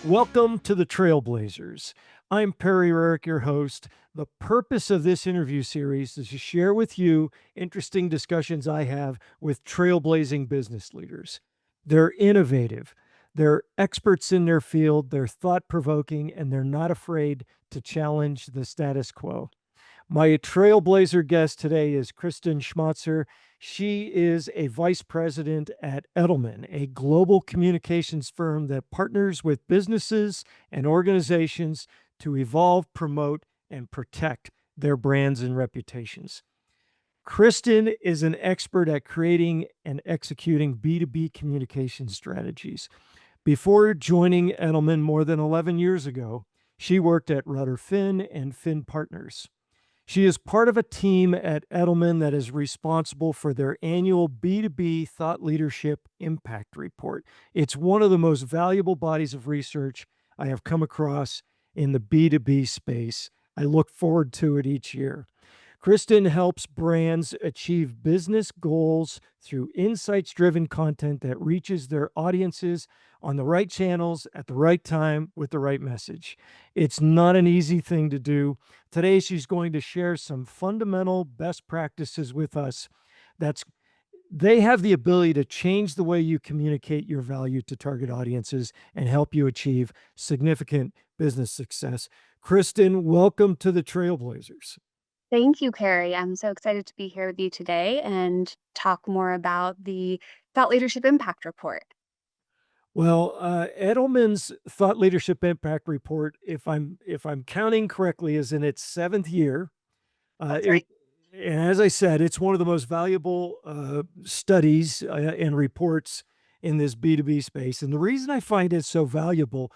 Welcome to the Trailblazers. I'm Perry Rarick, your host. The purpose of this interview series is to share with you interesting discussions I have with trailblazing business leaders. They're innovative, they're experts in their field, they're thought provoking, and they're not afraid to challenge the status quo. My trailblazer guest today is Kristin Schmotzer. She is a vice president at Edelman, a global communications firm that partners with businesses and organizations to evolve, promote, and protect their brands and reputations. Kristin is an expert at creating and executing B2B communication strategies. Before joining Edelman more than 11 years ago, she worked at Rudder Finn and Finn Partners. She is part of a team at Edelman that is responsible for their annual B2B Thought Leadership Impact Report. It's one of the most valuable bodies of research I have come across in the B2B space. I look forward to it each year. Kristin helps brands achieve business goals through insights-driven content that reaches their audiences on the right channels at the right time with the right message. It's not an easy thing to do. Today, she's going to share some fundamental best practices with us. They have the ability to change the way you communicate your value to target audiences and help you achieve significant business success. Kristin, welcome to the Trailblazers. Thank you, Perry. I'm so excited to be here with you today and talk more about the Thought Leadership Impact Report. Well, Edelman's Thought Leadership Impact Report, if I'm counting correctly, is in its seventh year. Uh, That's it, right. and as I said, it's one of the most valuable studies and reports in this B2B space. And the reason I find it so valuable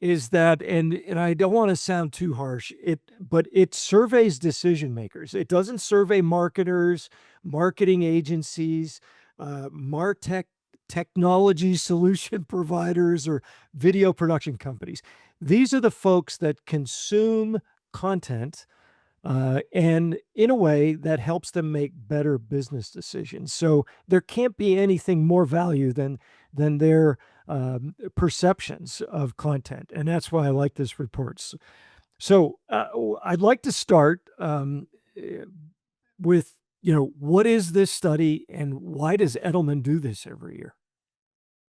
is that, and I don't want to sound too harsh, but it surveys decision makers. It doesn't survey marketers, marketing agencies, martech technology solution providers, or video production companies. These are the folks that consume content, and in a way that helps them make better business decisions. So there can't be anything more value than their perceptions of content, and that's why I like this report. So I'd like to start eh, with what is this study and why does Edelman do this every year?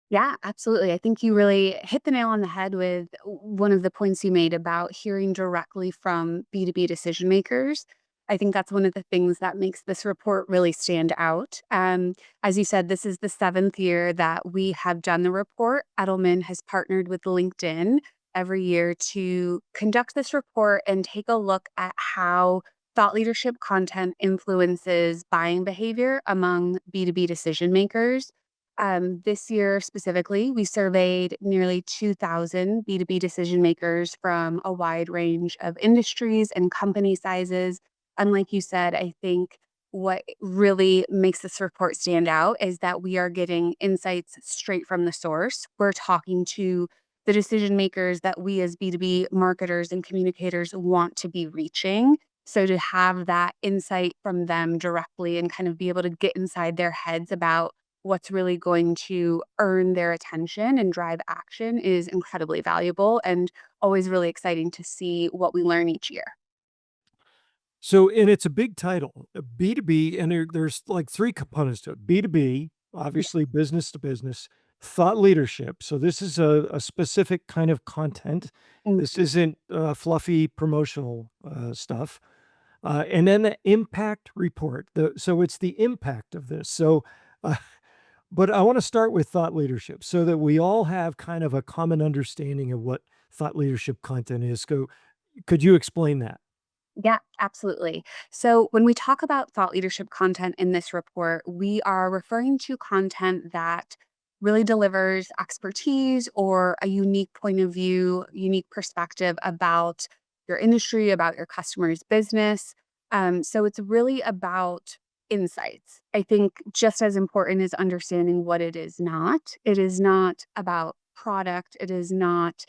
Yeah, absolutely. I think you really hit the nail on the head with one of the points you made about hearing directly from B2B decision makers. I think that's one of the things that makes this report really stand out. As you said, this is the seventh year that we have done the report. Edelman has partnered with LinkedIn every year to conduct this report and take a look at how thought leadership content influences buying behavior among B2B decision makers. This year specifically, we surveyed nearly 2,000 B2B decision makers from a wide range of industries and company sizes. And like you said, I think what really makes this report stand out is that we are getting insights straight from the source. We're talking to the decision makers that we as B2B marketers and communicators want to be reaching. So to have that insight from them directly and kind of be able to get inside their heads about what's really going to earn their attention and drive action is incredibly valuable and always really exciting to see what we learn each year. So, and it's a big title, B2B, and there's like three components to it. B2B, Yeah. obviously business to business, thought leadership. So this is a specific kind of content. Mm. This isn't fluffy promotional stuff. And then the impact report. So it's the impact of this. Uh, but I want to start with thought leadership so that we all have kind of a common understanding of what thought leadership content is. So could you explain that? Yeah, absolutely. So when we talk about thought leadership content in this report, we are referring to content that really delivers expertise or a unique point of view, unique perspective about your industry, about your customer's business. So it's really about insights. I think just as important is understanding what it is not. It is not about product. It is not,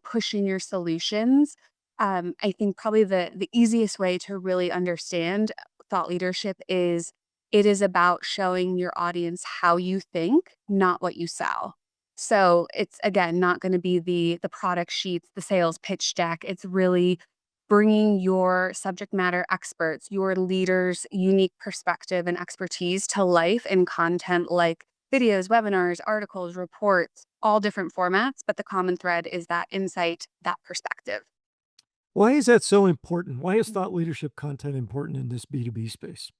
pushing your solutions. I think probably the easiest way to really understand thought leadership is it is about showing your audience how you think, not what you sell. So it's again not going to be the product sheets, the sales pitch deck. It's really bringing your subject matter experts, your leaders' unique perspective and expertise to life in content like videos, webinars, articles, reports, all different formats. But the common thread is that insight, that perspective. Why is that so important? Why is thought leadership content important in this B2B space?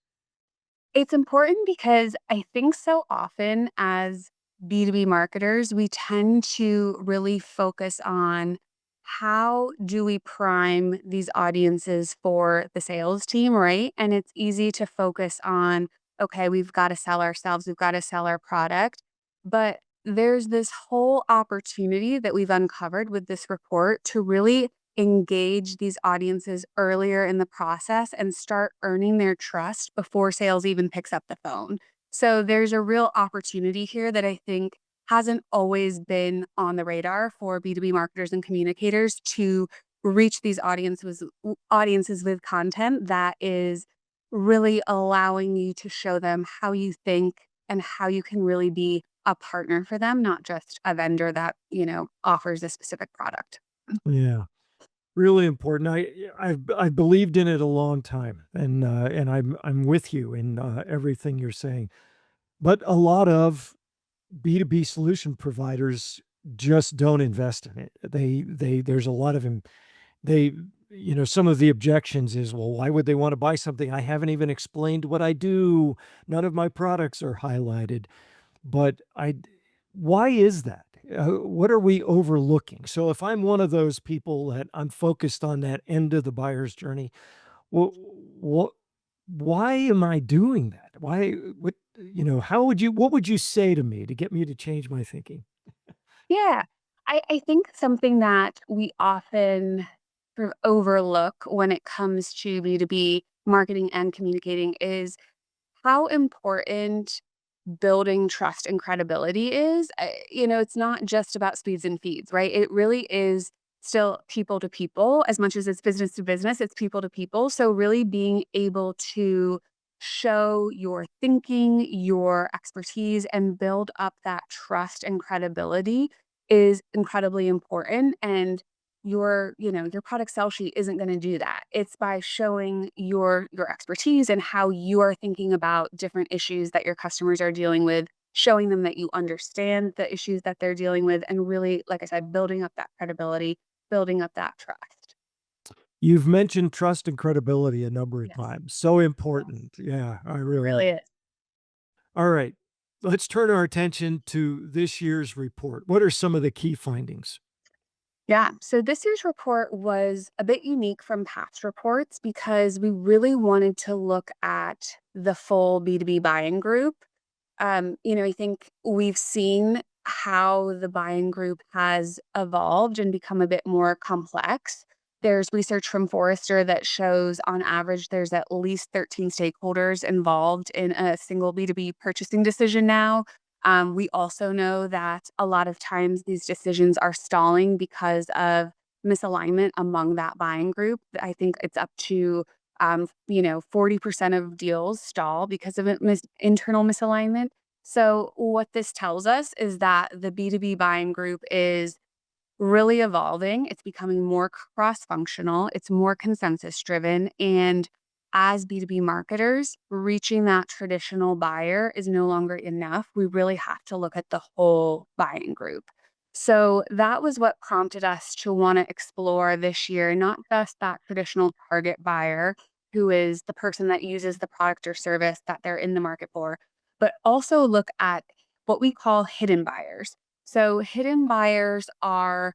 It's important because I think so often as B2B marketers, we tend to really focus on how do we prime these audiences for the sales team, right? And it's easy to focus on, okay, we've got to sell ourselves, we've got to sell our product. But there's this whole opportunity that we've uncovered with this report to really engage these audiences earlier in the process and start earning their trust before sales even picks up the phone. So there's a real opportunity here that I think hasn't always been on the radar for B2B marketers and communicators to reach these audiences with content that is really allowing you to show them how you think and how you can really be a partner for them, not just a vendor that, offers a specific product. Yeah. Really important. I've believed in it a long time, and I'm with you in, everything you're saying. But a lot of B2B solution providers just don't invest in it. There's a lot of them. They some of the objections is, "Well, why would they wanna buy something? I haven't even explained what I do. None of my products are highlighted." But I why is that? What are we overlooking? So if I'm one of those people that I'm focused on that end of the buyer's journey, well, what why am I doing that? Why how would you what would you say to me to get me to change my thinking? Yeah. I think something that we often sort of overlook when it comes to B2B marketing and communicating is how important building trust and credibility is. It's not just about speeds and feeds, right? It really is still people to people as much as it's business to business, it's people to people. So, really being able to show your thinking, your expertise, and build up that trust and credibility is incredibly important. And your product sell sheet isn't going to do that. It's by showing your expertise and how you are thinking about different issues that your customers are dealing with, showing them that you understand the issues that they're dealing with, and really, like I said, building up that credibility, building up that trust. You've mentioned trust and credibility a number of Yes. times. So Yes. important. Yeah, I It really really is. All right. Let's turn our attention to this year's report. What are some of the key findings? Yeah. So this year's report was a bit unique from past reports because we really wanted to look at the full B2B buying group. I think we've seen how the buying group has evolved and become a bit more complex. There's research from Forrester that shows on average there's at least 13 stakeholders involved in a single B2B purchasing decision now. We also know that a lot of times these decisions are stalling because of misalignment among that buying group. I think it's up to 40% of deals stall because of internal misalignment. So, what this tells us is that the B2B buying group is really evolving. It's becoming more cross functional, it's more consensus driven. And as B2B marketers, reaching that traditional buyer is no longer enough. We really have to look at the whole buying group. So that was what prompted us to want to explore this year, not just that traditional target buyer who is the person that uses the product or service that they're in the market for, but also look at what we call hidden buyers. So hidden buyers are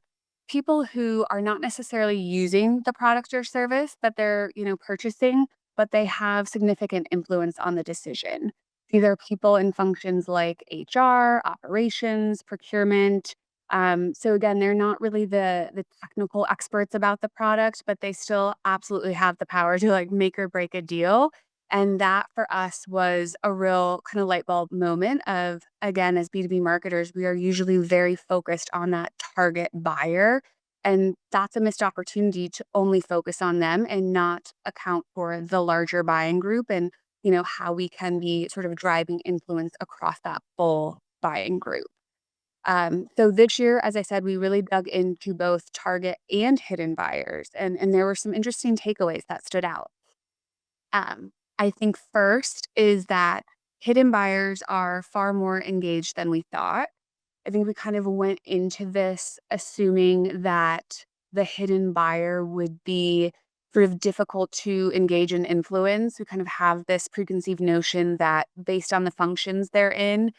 people who are not necessarily using the product or service that they're, purchasing, but they have significant influence on the decision. These are people in functions like HR, operations, procurement. So again, they're not really the technical experts about the product, but they still absolutely have the power to like make or break a deal. And that for us was a real kind of light bulb moment of, again, as B2B marketers, we are usually very focused on that target buyer. And that's a missed opportunity to only focus on them and not account for the larger buying group and, how we can be sort of driving influence across that full buying group. So this year, as I said, we really dug into both target and hidden buyers, and there were some interesting takeaways that stood out. I think first is that hidden buyers are far more engaged than we thought. I think we kind of went into this assuming that the hidden buyer would be sort of difficult to engage and influence. We kind of have this preconceived notion that based on the functions they're in,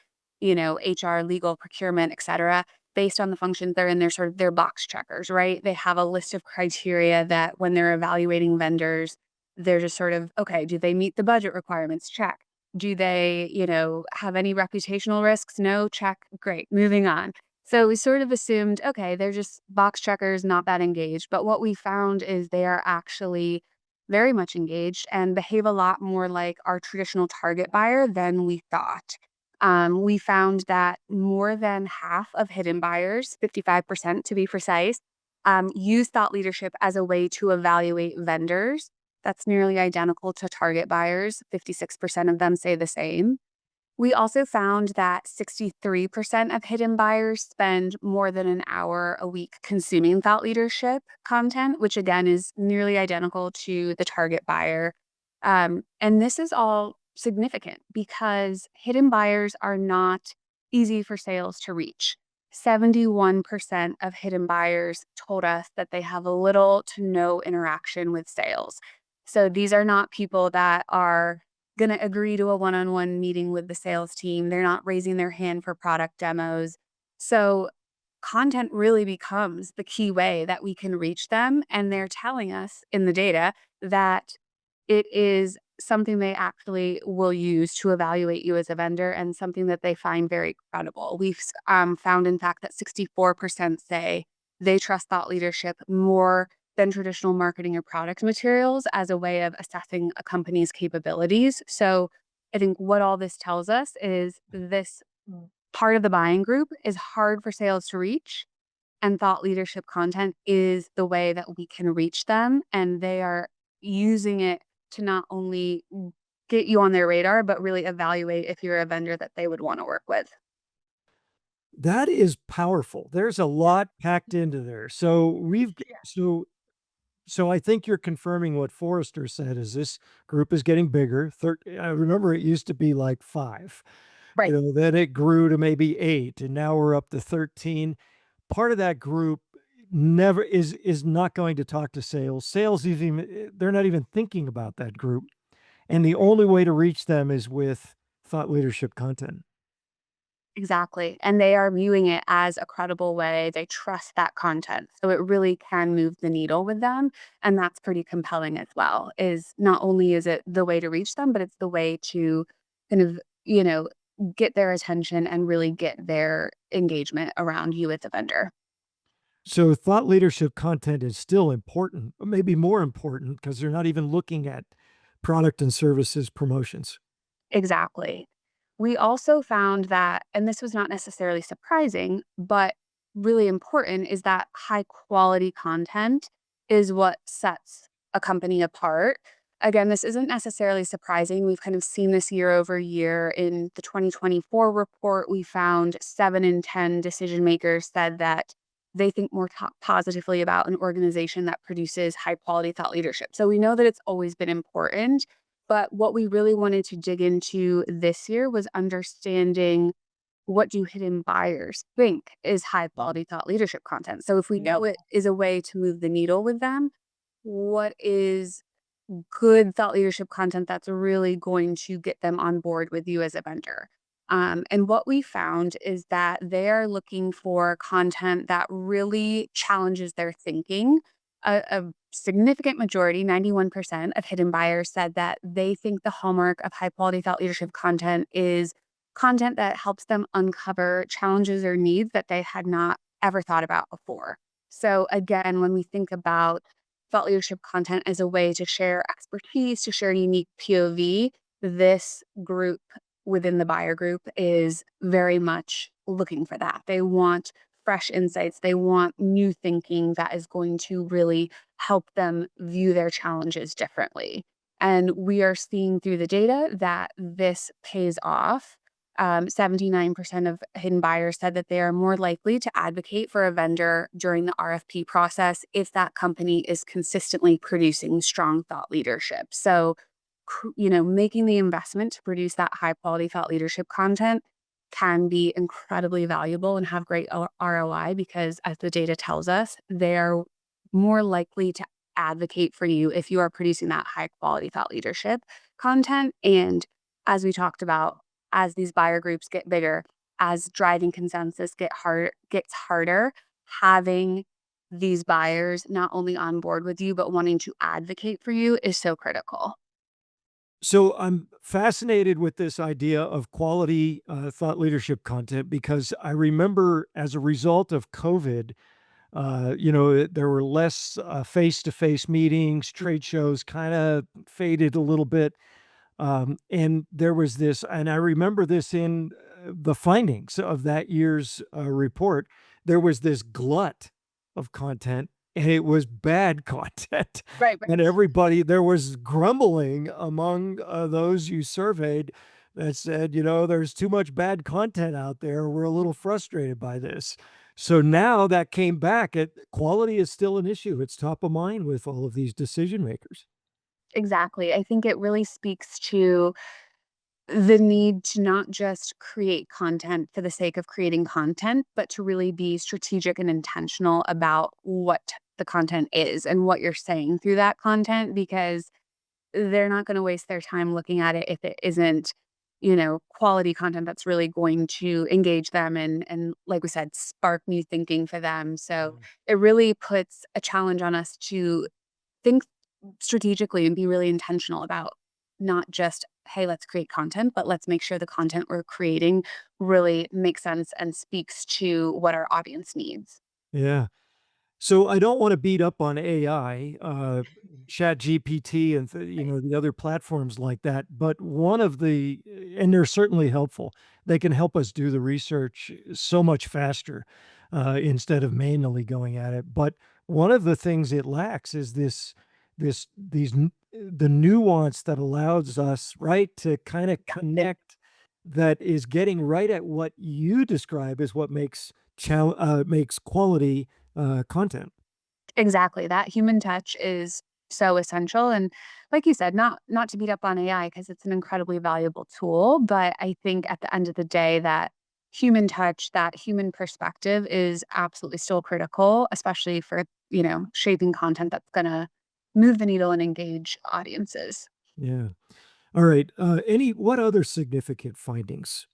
HR, legal, procurement, et cetera, based on the functions they're in, they're sort of their box checkers, right? They have a list of criteria that when they're evaluating vendors, they're just sort of, okay, do they meet the budget requirements? Check. Do they, have any reputational risks? No, check. Great. Moving on. So we sort of assumed, okay, they're just box checkers, not that engaged. But what we found is they are actually very much engaged and behave a lot more like our traditional target buyer than we thought. We found that more than half of hidden buyers, 55% to be precise, use thought leadership as a way to evaluate vendors. That's nearly identical to target buyers. 56% of them say the same. We also found that 63% of hidden buyers spend more than an hour a week consuming thought leadership content, which again is nearly identical to the target buyer. And this is all significant because hidden buyers are not easy for sales to reach. 71% of hidden buyers told us that they have a little to no interaction with sales. So these are not people that are going to agree to a one-on-one meeting with the sales team. They're not raising their hand for product demos. So content really becomes the key way that we can reach them. And they're telling us in the data that it is something they actually will use to evaluate you as a vendor and something that they find very credible. We've found, in fact, that 64% say they trust thought leadership more than traditional marketing or product materials as a way of assessing a company's capabilities. So I think what all this tells us is this part of the buying group is hard for sales to reach, and thought leadership content is the way that we can reach them. And they are using it to not only get you on their radar, but really evaluate if you're a vendor that they would want to work with. That is powerful. There's a lot packed into there. So we've so I think you're confirming what Forrester said is this group is getting bigger. I remember it used to be like 5. Right. Then it grew to maybe 8 and now we're up to 13. Part of that group never is not going to talk to sales. Sales even they're not even thinking about that group. And the only way to reach them is with thought leadership content. Exactly, and they are viewing it as a credible way, they trust that content, so it really can move the needle with them, and that's pretty compelling as well, is not only is it the way to reach them, but it's the way to kind of, get their attention and really get their engagement around you as a vendor. So thought leadership content is still important, but maybe more important because they're not even looking at product and services promotions. Exactly. We also found that, and this was not necessarily surprising, but really important, is that high quality content is what sets a company apart. Again, this isn't necessarily surprising. We've kind of seen this year over year. In the 2024 report, we found 7 in 10 decision makers said that they think more positively about an organization that produces high quality thought leadership. So we know that it's always been important, but what we really wanted to dig into this year was understanding, what do hidden buyers think is high quality thought leadership content? So if we know it is a way to move the needle with them, what is good thought leadership content that's really going to get them on board with you as a vendor? And what we found is that they are looking for content that really challenges their thinking. A significant majority, 91% of hidden buyers said that they think the hallmark of high quality thought leadership content is content that helps them uncover challenges or needs that they had not ever thought about before. So, again, when we think about thought leadership content as a way to share expertise, to share unique POV, this group within the buyer group is very much looking for that. They want fresh insights. They want new thinking that is going to really help them view their challenges differently. And we are seeing through the data that this pays off. 79% of hidden buyers said that they are more likely to advocate for a vendor during the RFP process if that company is consistently producing strong thought leadership. So, making the investment to produce that high quality thought leadership content can be incredibly valuable and have great ROI because, as the data tells us, they're more likely to advocate for you if you are producing that high quality thought leadership content. And as we talked about, as these buyer groups get bigger, as driving consensus gets harder, having these buyers not only on board with you but wanting to advocate for you is so critical. So I'm fascinated with this idea of quality thought leadership content because I remember as a result of COVID, there were less face-to-face meetings, trade shows kind of faded a little bit. And there was this, and I remember this in the findings of that year's report. There was this glut of content, and it was bad content. Right, And right. everybody, there was grumbling among those you surveyed that said, there's too much bad content out there. We're a little frustrated by this. So now that came back, quality is still an issue. It's top of mind with all of these decision makers. Exactly. I think it really speaks to the need to not just create content for the sake of creating content, but to really be strategic and intentional about what the content is and what you're saying through that content, because they're not going to waste their time looking at it if it isn't, quality content that's really going to engage them and like we said, spark new thinking for them. So it really puts a challenge on us to think strategically and be really intentional about not just, hey, let's create content, but let's make sure the content we're creating really makes sense and speaks to what our audience needs. Yeah. So I don't want to beat up on AI, Chat GPT, and Right. the other platforms like that. But one of the, and they're certainly helpful. They can help us do the research so much faster instead of manually going at it. But one of the things it lacks is the nuance that allows us, right, to kind of It, connect. That is getting right at what you describe as what makes quality content. exactly. That human touch is so essential. And like you said, not to beat up on AI because it's an incredibly valuable tool. But I think at the end of the day that human touch, that human perspective is absolutely still critical, especially for, shaping content that's gonna move the needle and engage audiences. Yeah. All right. What other significant findings?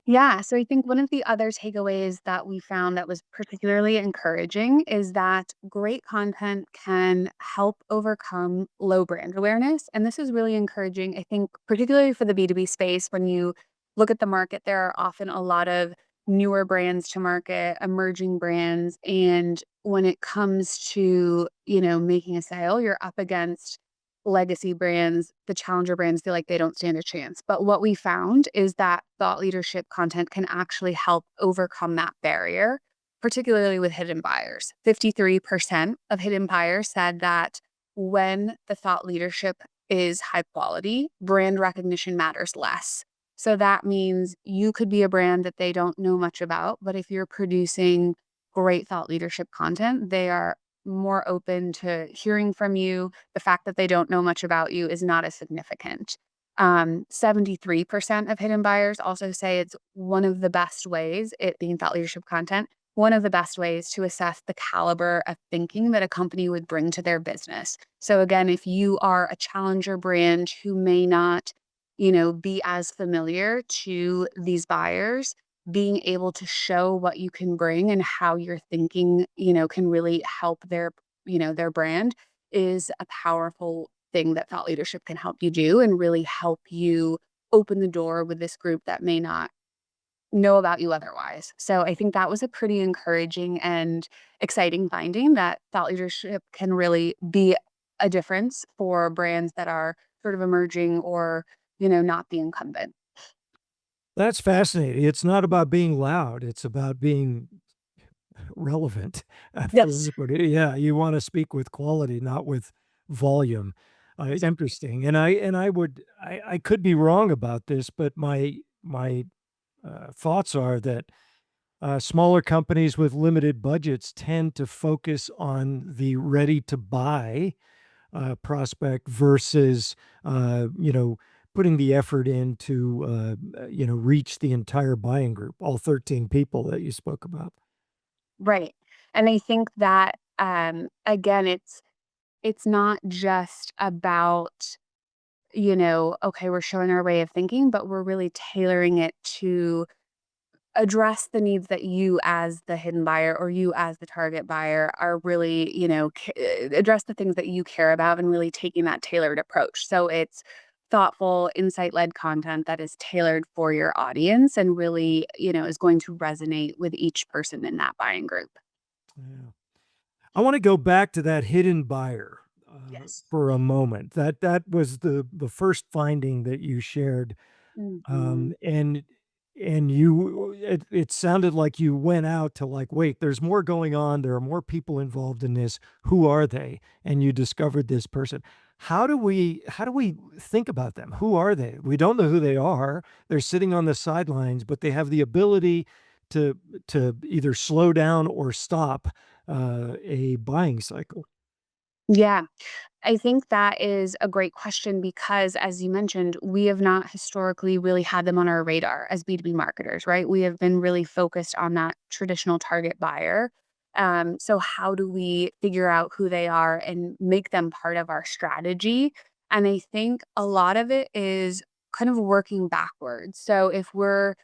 Yeah. So I think one of the other takeaways that we found that was particularly encouraging is that great content can help overcome low brand awareness. And this is really encouraging, I think, particularly for the B2B space. When you look at the market, there are often a lot of newer brands to market, emerging brands. And when it comes to, making a sale, you're up against legacy brands. The challenger brands feel like they don't stand a chance. But what we found is that thought leadership content can actually help overcome that barrier, particularly with hidden buyers. 53% of hidden buyers said that when the thought leadership is high quality, brand recognition matters less. So that means you could be a brand that they don't know much about, but if you're producing great thought leadership content, they are more open to hearing from you. The fact that they don't know much about you is not as significant. 73% of hidden buyers also say it's one of the best ways, it being thought leadership content, one of the best ways to assess the caliber of thinking that a company would bring to their business. So again, if you are a challenger brand who may not, be as familiar to these buyers, being able to show what you can bring and how your thinking, can really help their brand is a powerful thing that thought leadership can help you do and really help you open the door with this group that may not know about you otherwise. So I think that was a pretty encouraging and exciting finding that thought leadership can really be a difference for brands that are sort of emerging or, not the incumbent. That's fascinating. It's not about being loud. It's about being relevant. For Yes. everybody. Yeah, you want to speak with quality, not with volume. Exactly. Interesting. And I could be wrong about this, but my thoughts are that smaller companies with limited budgets tend to focus on the ready to buy prospect versus, putting the effort in to, reach the entire buying group, all 13 people that you spoke about. Right. And I think that, again, it's not just about, okay, we're showing our way of thinking, but we're really tailoring it to address the needs that you as the hidden buyer or you as the target buyer are really, address the things that you care about and really taking that tailored approach. So it's thoughtful, insight-led content that is tailored for your audience and really, is going to resonate with each person in that buying group. Yeah. I want to go back to that hidden buyer Yes. for a moment. That was the first finding that you shared. Mhm. And it sounded like you went out to, like, wait, there's more going on. There are more people involved in this. Who are they? And you discovered this person. How do we think about them? Who are they? We don't know who they are. They're sitting on the sidelines, but they have the ability to either slow down or stop a buying cycle. Yeah. I think that is a great question because, as you mentioned, we have not historically really had them on our radar as B2B marketers, right? We have been really focused on that traditional target buyer. So, how do we figure out who they are and make them part of our strategy? And I think a lot of it is kind of working backwards. So, if we're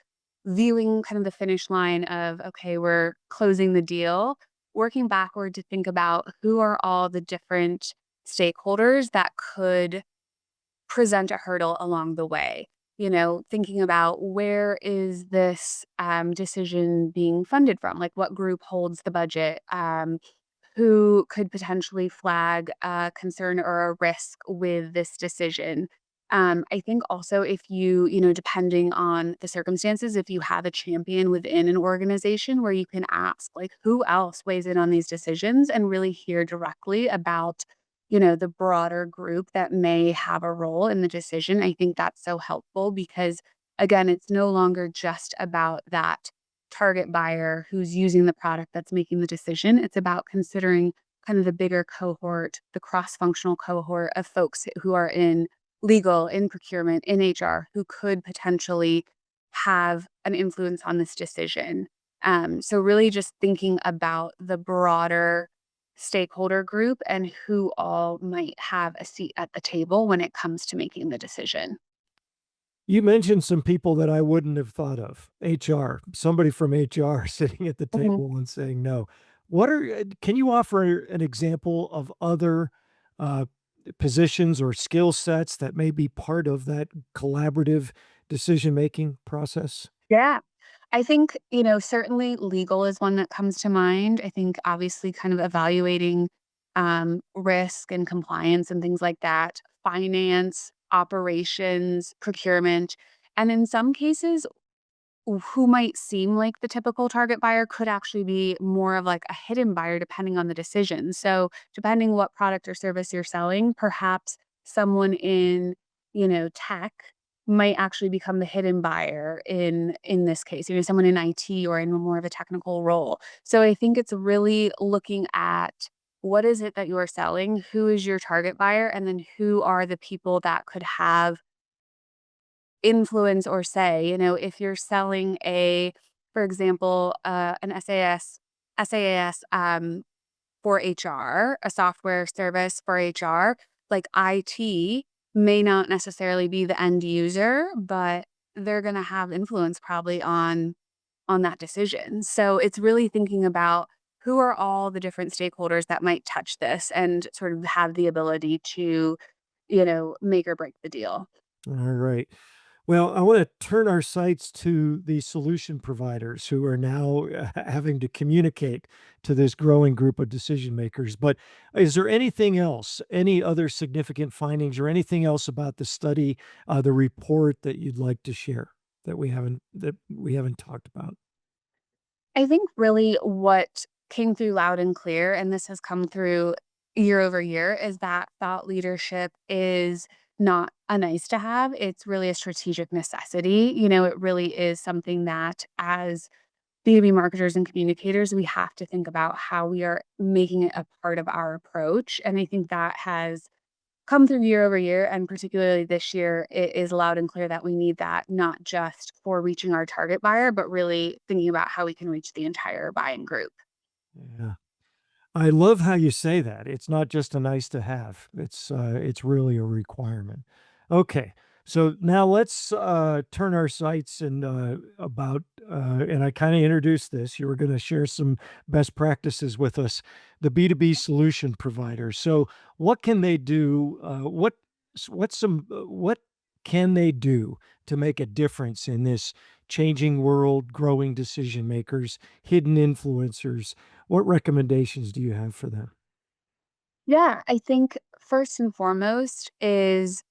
viewing kind of the finish line of, okay, we're closing the deal, working backward to think about who are all the different stakeholders that could present a hurdle along the way. Thinking about where is this decision being funded from? Like what group holds the budget? Who could potentially flag a concern or a risk with this decision? I think also if depending on the circumstances, if you have a champion within an organization where you can ask, like, who else weighs in on these decisions and really hear directly about, the broader group that may have a role in the decision. I think that's so helpful because, again, it's no longer just about that target buyer who's using the product that's making the decision. It's about considering kind of the bigger cohort, the cross-functional cohort of folks who are in legal, in procurement, in HR, who could potentially have an influence on this decision. So really just thinking about the broader stakeholder group and who all might have a seat at the table when it comes to making the decision. You mentioned some people that I wouldn't have thought of. HR, somebody from HR sitting at the Mhm. table and saying no. Can you offer an example of other uh, positions or skill sets that may be part of that collaborative decision-making process? Yeah. I think, certainly legal is one that comes to mind. I think obviously kind of evaluating risk and compliance and things like that, finance, operations, procurement. And in some cases, who might seem like the typical target buyer could actually be more of like a hidden buyer depending on the decision. So, depending what product or service you're selling, perhaps someone in, tech might actually become the hidden buyer in this case, someone in IT or in more of a technical role. So, I think it's really looking at what is it that you are selling, who is your target buyer, and then who are the people that could have influence or say, if you're selling for example, an SaaS for HR, a software service for HR, like IT may not necessarily be the end user, but they're going to have influence probably on that decision. So it's really thinking about who are all the different stakeholders that might touch this and sort of have the ability to, make or break the deal. All right. Well, I want to turn our sights to the solution providers who are now having to communicate to this growing group of decision makers. But is there anything else, any other significant findings, or anything else about the study, the report that you'd like to share that we haven't talked about? I think really what came through loud and clear, and this has come through year over year, is that thought leadership is not a nice to have. It's really a strategic necessity. It really is something that as B2B marketers and communicators, we have to think about how we are making it a part of our approach. And I think that has come through year over year. And particularly this year, it is loud and clear that we need that not just for reaching our target buyer, but really thinking about how we can reach the entire buying group. Yeah. I love how you say that. It's not just a nice to have. It's really a requirement. Okay. So now let's turn our sights and and I kind of introduced this. You were going to share some best practices with us, the B2B solution providers. So what can they do? What can they do to make a difference in this changing world, growing decision makers, hidden influencers? What recommendations do you have for them? Yeah, I think first and foremost is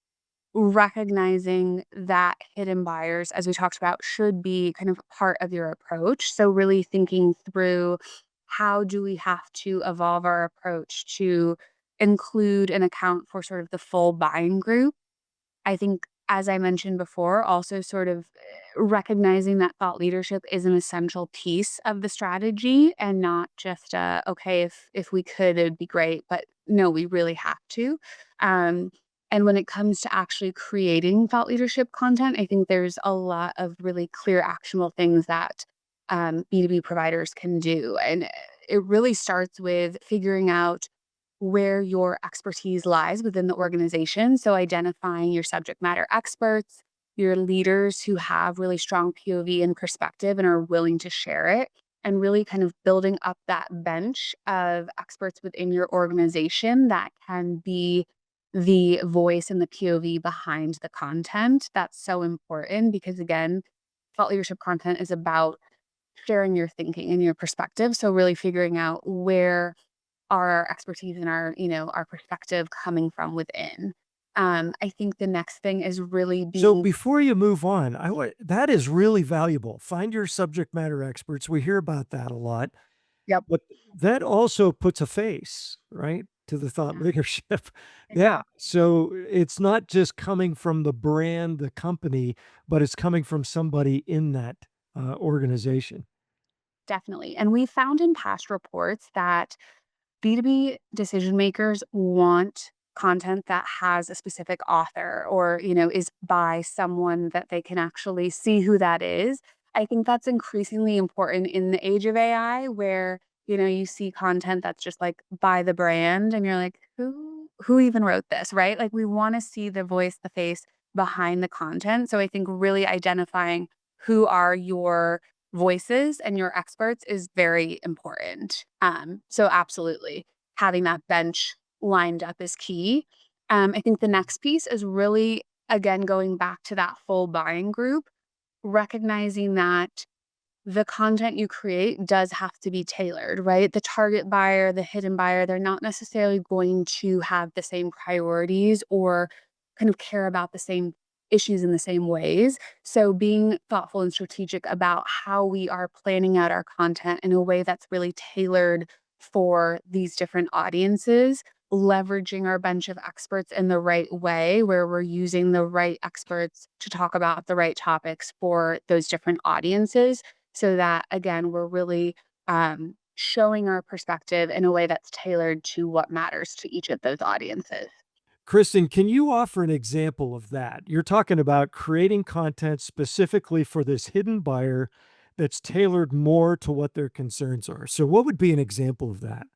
recognizing that hidden buyers, as we talked about, should be kind of part of your approach. So, really thinking through how do we have to evolve our approach to include and account for sort of the full buying group. I think, as I mentioned before, also sort of recognizing that thought leadership is an essential piece of the strategy and not just okay, if we could it'd be great, but no, we really have to. um, and when it comes to actually creating thought leadership content, I think there's a lot of really clear actionable things that B2B providers can do, and it really starts with figuring out where your expertise lies within the organization. So, identifying your subject matter experts, your leaders who have really strong POV and perspective and are willing to share it, and really kind of building up that bench of experts within your organization that can be the voice and the POV behind the content. That's so important because, again, thought leadership content is about sharing your thinking and your perspective. So, really figuring out where our expertise and our perspective coming from within. I think the next thing is really So being. before you move on, that is really valuable. Find your subject matter experts. We hear about that a lot, Yep. but that also puts a face, right, to the thought Yeah, leadership. Yeah. exactly. So it's not just coming from the brand, the company, but it's coming from somebody in that organization. Definitely. And we found in past reports that B2B decision makers want content that has a specific author or, is by someone that they can actually see who that is. I think that's increasingly important in the age of AI where, you see content that's just like by the brand and you're like, who even wrote this, right? Like we want to see the voice, the face behind the content. So I think really identifying who are your voices and your experts is very important. So absolutely, having that bench lined up is key. I think the next piece is really, again, going back to that full buying group, recognizing that the content you create does have to be tailored, right? The target buyer, the hidden buyer, they're not necessarily going to have the same priorities or kind of care about the same issues in the same ways. So, being thoughtful and strategic about how we are planning out our content in a way that's really tailored for these different audiences, leveraging our bench of experts in the right way, where we're using the right experts to talk about the right topics for those different audiences so that again we're really showing our perspective in a way that's tailored to what matters to each of those audiences. Kristen, can you offer an example of that? You're talking about creating content specifically for this hidden buyer that's tailored more to what their concerns are. So, what would be an example of that?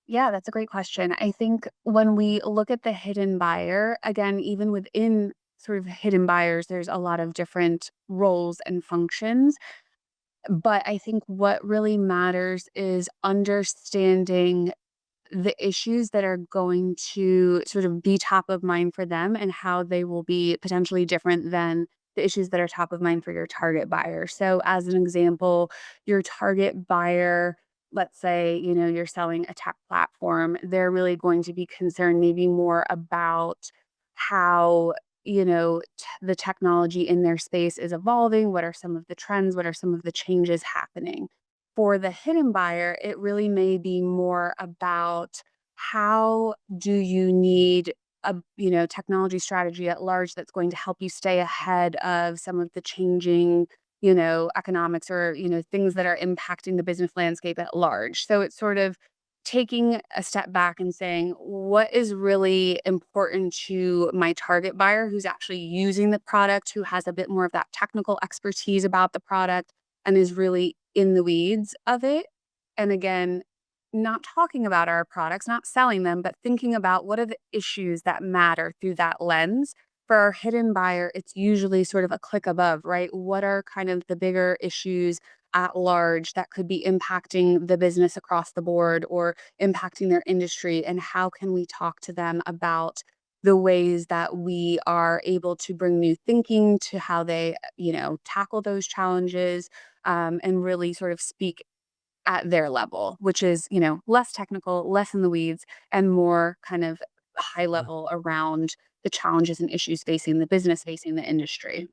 Yeah, that's a great question. I think when we look at the hidden buyer, again, even within sort of hidden buyers, there's a lot of different roles and functions. But I think what really matters is understanding the issues that are going to sort of be top of mind for them and how they will be potentially different than the issues that are top of mind for your target buyer. So, as an example, your target buyer, let's say, you're selling a tech platform, they're really going to be concerned maybe more about how the technology in their space is evolving. What are some of the trends? What are some of the changes happening? For the hidden buyer, it really may be more about how do you need a technology strategy at large that's going to help you stay ahead of some of the changing, economics or, things that are impacting the business landscape at large. So it's sort of taking a step back and saying, what is really important to my target buyer who's actually using the product, who has a bit more of that technical expertise about the product and is really in the weeds of it. And again, not talking about our products, not selling them, but thinking about what are the issues that matter through that lens. For our hidden buyer, it's usually sort of a click above, right? What are kind of the bigger issues at large that could be impacting the business across the board or impacting their industry? And how can we talk to them about the ways that we are able to bring new thinking to how they, tackle those challenges, and really sort of speak at their level, which is, less technical, less in the weeds, and more kind of high level around the challenges and issues facing the business, facing the industry.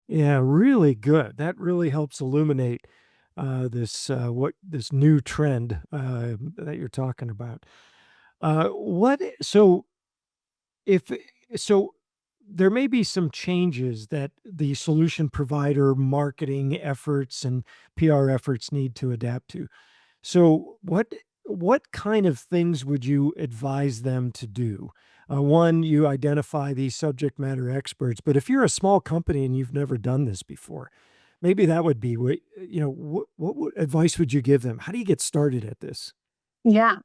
Yeah, really good. That really helps illuminate this new trend that you're talking about. What so if so there may be some changes that the solution provider marketing efforts and PR efforts need to adapt to. So what kind of things would you advise them to do? One, you identify these subject matter experts, but if you're a small company and you've never done this before, maybe that would be what advice would you give them? How do you get started at this? Yeah.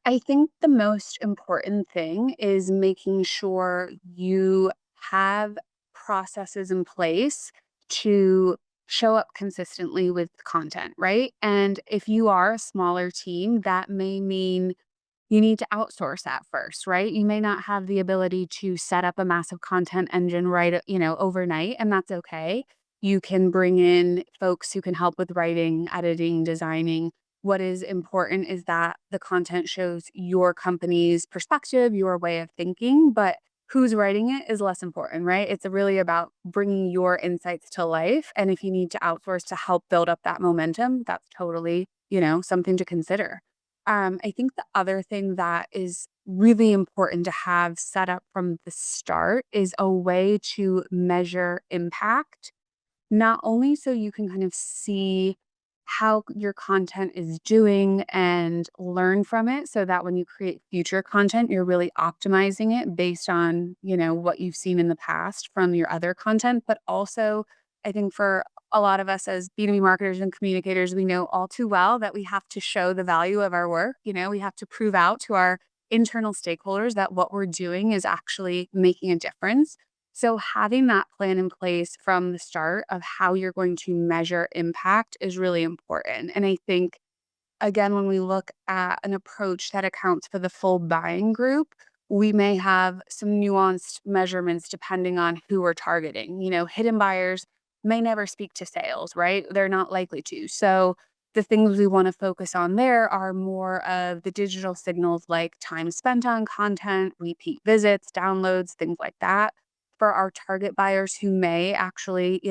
I think the most important thing is making sure you have processes in place to show up consistently with content, right? And if you are a smaller team, that may mean you need to outsource at first, right? You may not have the ability to set up a massive content engine right, overnight, and that's okay. You can bring in folks who can help with writing, editing, designing. What is important is that the content shows your company's perspective, your way of thinking, but who's writing it is less important, right? It's really about bringing your insights to life. And if you need to outsource to help build up that momentum, that's totally, something to consider. I think the other thing that is really important to have set up from the start is a way to measure impact, not only so you can kind of see how your content is doing and learn from it so that when you create future content, you're really optimizing it based on, what you've seen in the past from your other content. But also, I think for a lot of us as B2B marketers and communicators, we know all too well that we have to show the value of our work. We have to prove out to our internal stakeholders that what we're doing is actually making a difference. So having that plan in place from the start of how you're going to measure impact is really important. And I think, again, when we look at an approach that accounts for the full buying group, we may have some nuanced measurements depending on who we're targeting. Hidden buyers may never speak to sales, right? They're not likely to. So the things we want to focus on there are more of the digital signals like time spent on content, repeat visits, downloads, things like that. For our target buyers who may actually,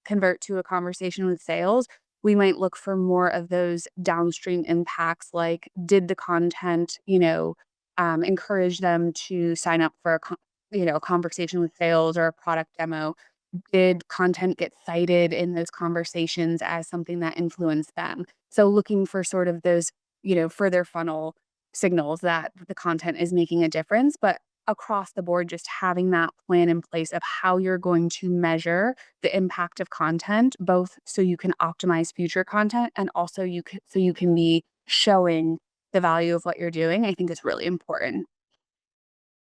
convert to a conversation with sales, we might look for more of those downstream impacts, like did the content, encourage them to sign up for a conversation with sales or a product demo? Did content get cited in those conversations as something that influenced them? So looking for sort of those, further funnel signals that the content is making a difference, but across the board, just having that plan in place of how you're going to measure the impact of content, both so you can optimize future content and also so you can be showing the value of what you're doing, I think is really important.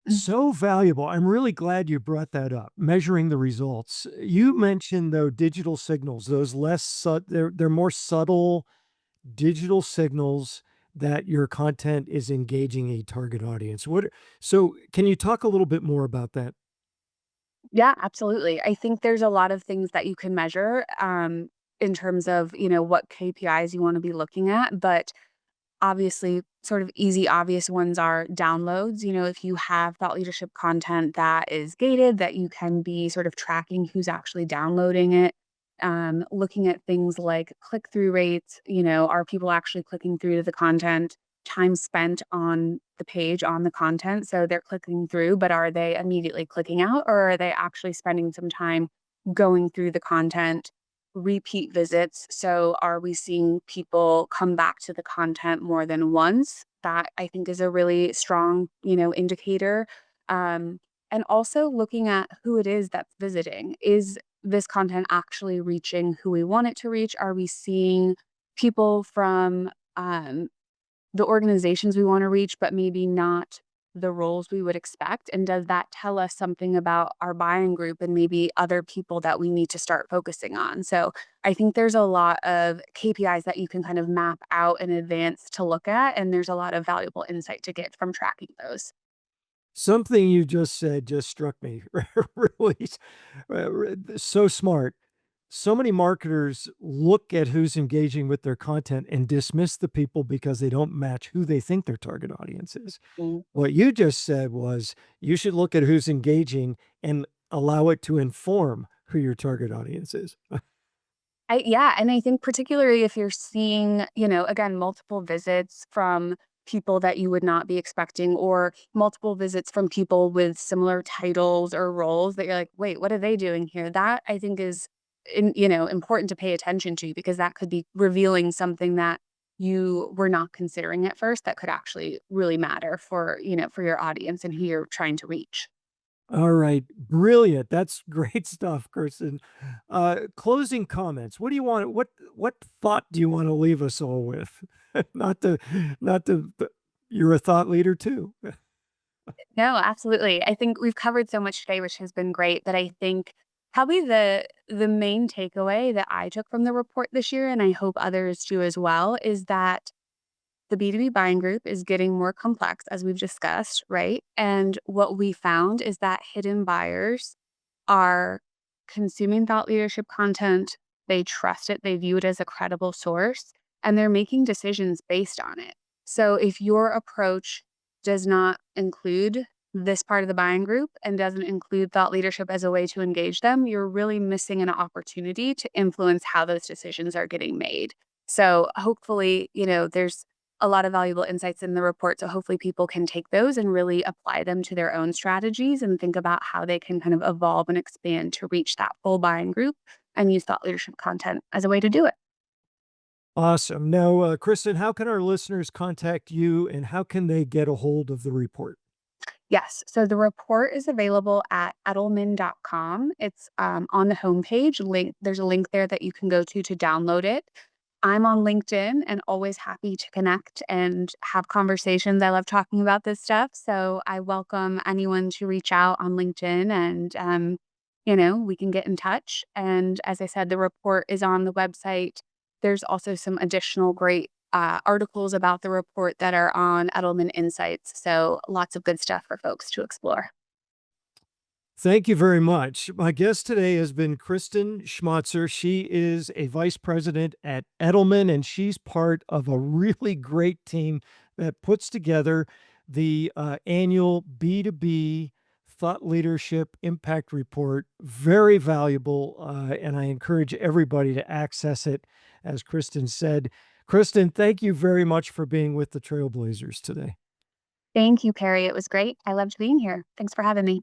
So valuable. I'm really glad you brought that up, measuring the results. You mentioned, though, digital signals, those they're more subtle digital signals that your content is engaging a target audience. So can you talk a little bit more about that? Yeah, absolutely. I think there's a lot of things that you can measure, in terms of, what KPIs you want to be looking at. But obviously, sort of easy, obvious ones are downloads. If you have thought leadership content that is gated, that you can be sort of tracking who's actually downloading it. Looking at things like click through rates, are people actually clicking through to the content? time spent on the page, on the content. So they're clicking through, but are they immediately clicking out, or are they actually spending some time going through the content? Repeat visits. So are we seeing people come back to the content more than once? That I think is a really strong, indicator. Um, and also looking at who it is that's visiting. Is this content actually reaching who we want it to reach? Are we seeing people from the organizations we want to reach, but maybe not the roles we would expect? And does that tell us something about our buying group and maybe other people that we need to start focusing on? So I think there's a lot of KPIs that you can kind of map out in advance to look at. And there's a lot of valuable insight to get from tracking those. Something you just said just struck me really so smart. So many marketers look at who's engaging with their content and dismiss the people because they don't match who they think their target audience is. What you just said was you should look at who's engaging and allow it to inform who your target audience is. Yeah, and I think particularly if you're seeing, again, multiple visits from people that you would not be expecting, or multiple visits from people with similar titles or roles that you're like, wait, what are they doing here? That I think is important to pay attention to, because that could be revealing something that you were not considering at first that could actually really matter for, for your audience and who you're trying to reach. All right, brilliant. That's great stuff, Kirsten. Closing comments. What do you want? What thought do you want to leave us all with? not to, not to. You're a thought leader too. No, absolutely. I think we've covered so much today, which has been great. But I think probably the main takeaway that I took from the report this year, and I hope others do as well, is that the B2B buying group is getting more complex, as we've discussed, right? And what we found is that hidden buyers are consuming thought leadership content. They trust it, they view it as a credible source, and they're making decisions based on it. So if your approach does not include this part of the buying group and doesn't include thought leadership as a way to engage them, you're really missing an opportunity to influence how those decisions are getting made. So hopefully, there's a lot of valuable insights in the report. So hopefully people can take those and really apply them to their own strategies and think about how they can kind of evolve and expand to reach that full buying group and use thought leadership content as a way to do it. Awesome. Now, Kristen, how can our listeners contact you, and how can they get a hold of the report? Yes. So the report is available at edelman.com. It's on the homepage. There's a link there that you can go to download it. I'm on LinkedIn and always happy to connect and have conversations. I love talking about this stuff. So I welcome anyone to reach out on LinkedIn, and, we can get in touch. And as I said, the report is on the website. There's also some additional great articles about the report that are on Edelman Insights. So lots of good stuff for folks to explore. Thank you very much. My guest today has been Kristin Schmotzer. She is a vice president at Edelman, and she's part of a really great team that puts together the annual B2B Thought Leadership Impact Report. Very valuable, and I encourage everybody to access it, as Kristin said. Kristin, thank you very much for being with the Trailblazers today. Thank you, Perry. It was great. I loved being here. Thanks for having me.